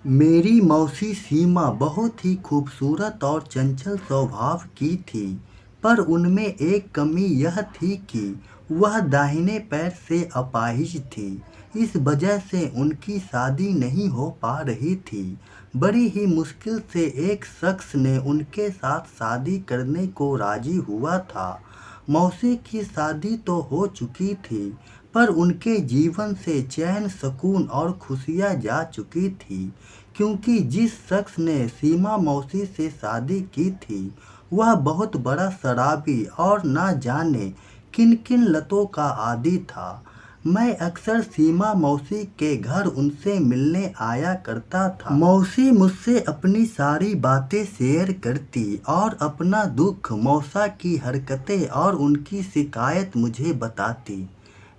मेरी मौसी सीमा बहुत ही खूबसूरत और चंचल स्वभाव की थी, पर उनमें एक कमी यह थी कि वह दाहिने पैर से अपाहिज थी। इस वजह से उनकी शादी नहीं हो पा रही थी। बड़ी ही मुश्किल से एक शख्स ने उनके साथ शादी करने को राजी हुआ था। मौसी की शादी तो हो चुकी थी, पर उनके जीवन से चैन, सुकून और खुशियाँ जा चुकी थी, क्योंकि जिस शख्स ने सीमा मौसी से शादी की थी वह बहुत बड़ा शराबी और ना जाने किन किन लतों का आदी था। मैं अक्सर सीमा मौसी के घर उनसे मिलने आया करता था। मौसी मुझसे अपनी सारी बातें शेयर करती और अपना दुख, मौसा की हरकतें और उनकी शिकायत मुझे बताती।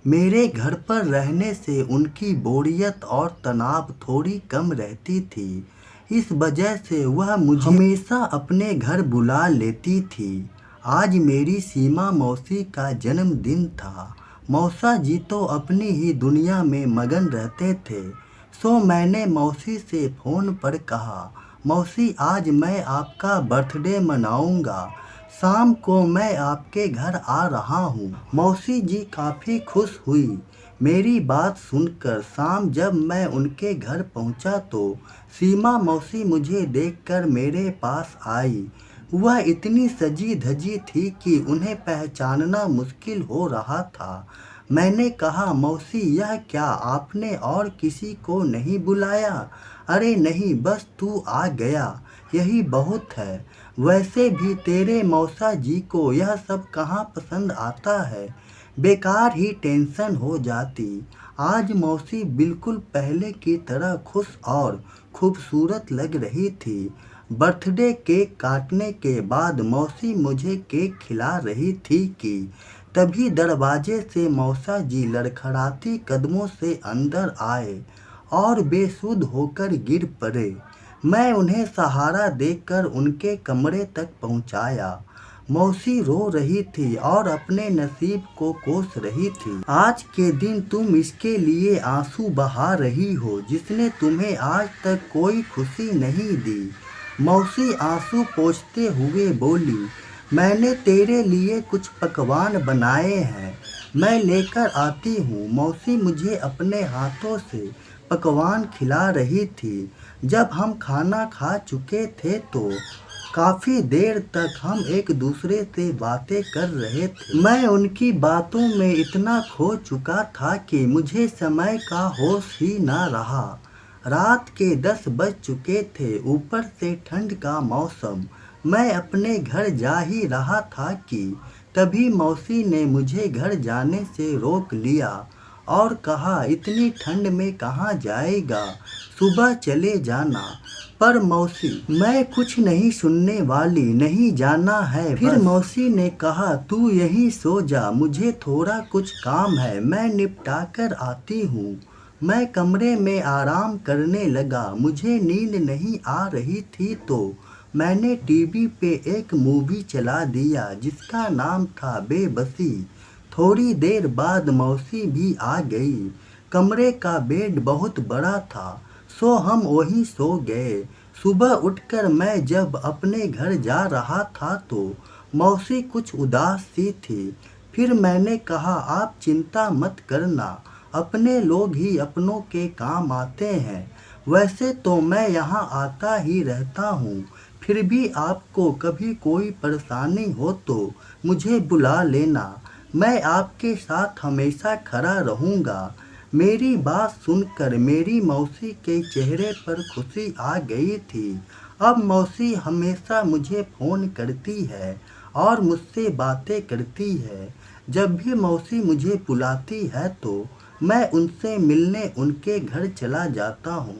मेरे घर पर रहने से उनकी बोरियत और तनाव थोड़ी कम रहती थी। इस वजह से वह मुझे हमेशा अपने घर बुला लेती थी। आज मेरी सीमा मौसी का जन्मदिन था। मौसा जी तो अपनी ही दुनिया में मगन रहते थे, सो मैंने मौसी से फ़ोन पर कहा, मौसी आज मैं आपका बर्थडे मनाऊंगा, शाम को मैं आपके घर आ रहा हूँ। मौसी जी काफ़ी खुश हुई। मेरी बात सुनकर शाम जब मैं उनके घर पहुँचा तो सीमा मौसी मुझे देखकर मेरे पास आई। वह इतनी सजी धजी थी कि उन्हें पहचानना मुश्किल हो रहा था। मैंने कहा, मौसी यह क्या आपने और किसी को नहीं बुलाया? अरे नहीं, बस तू आ गया, यही बहुत है। वैसे भी तेरे मौसा जी को यह सब कहाँ पसंद आता है, बेकार ही टेंशन हो जाती। आज मौसी बिल्कुल पहले की तरह खुश और खूबसूरत लग रही थी। बर्थडे केक काटने के बाद मौसी मुझे केक खिला रही थी कि तभी दरवाजे से मौसा जी लड़खड़ाती कदमों से अंदर आए और बेसुध होकर गिर पड़े। मैं उन्हें सहारा देकर उनके कमरे तक पहुंचाया। मौसी रो रही थी और अपने नसीब को कोस रही थी। आज के दिन तुम इसके लिए आंसू बहा रही हो जिसने तुम्हें आज तक कोई खुशी नहीं दी। मौसी आंसू पोंछते हुए बोली, मैंने तेरे लिए कुछ पकवान बनाए हैं, मैं लेकर आती हूँ। मौसी मुझे अपने हाथों से पकवान खिला रही थी। जब हम खाना खा चुके थे तो काफ़ी देर तक हम एक दूसरे से बातें कर रहे थे। मैं उनकी बातों में इतना खो चुका था कि मुझे समय का होश ही ना रहा। रात के 10 बज चुके थे, ऊपर से ठंड का मौसम। मैं अपने घर जा ही रहा था कि तभी मौसी ने मुझे घर जाने से रोक लिया और कहा, इतनी ठंड में कहाँ जाएगा, सुबह चले जाना। पर मौसी, मैं कुछ नहीं सुनने वाली, नहीं जाना है। फिर मौसी ने कहा, तू यहीं सो जा, मुझे थोड़ा कुछ काम है, मैं निपटा कर आती हूँ। मैं कमरे में आराम करने लगा। मुझे नींद नहीं आ रही थी तो मैंने टीवी पे एक मूवी चला दिया जिसका नाम था बेबसी। थोड़ी देर बाद मौसी भी आ गई। कमरे का बेड बहुत बड़ा था, सो हम वहीं सो गए। सुबह उठकर मैं जब अपने घर जा रहा था तो मौसी कुछ उदास सी थी। फिर मैंने कहा, आप चिंता मत करना, अपने लोग ही अपनों के काम आते हैं। वैसे तो मैं यहाँ आता ही रहता हूँ, फिर भी आपको कभी कोई परेशानी हो तो मुझे बुला लेना, मैं आपके साथ हमेशा खड़ा रहूँगा। मेरी बात सुनकर मेरी मौसी के चेहरे पर खुशी आ गई थी। अब मौसी हमेशा मुझे फ़ोन करती है और मुझसे बातें करती है। जब भी मौसी मुझे बुलाती है तो मैं उनसे मिलने उनके घर चला जाता हूँ।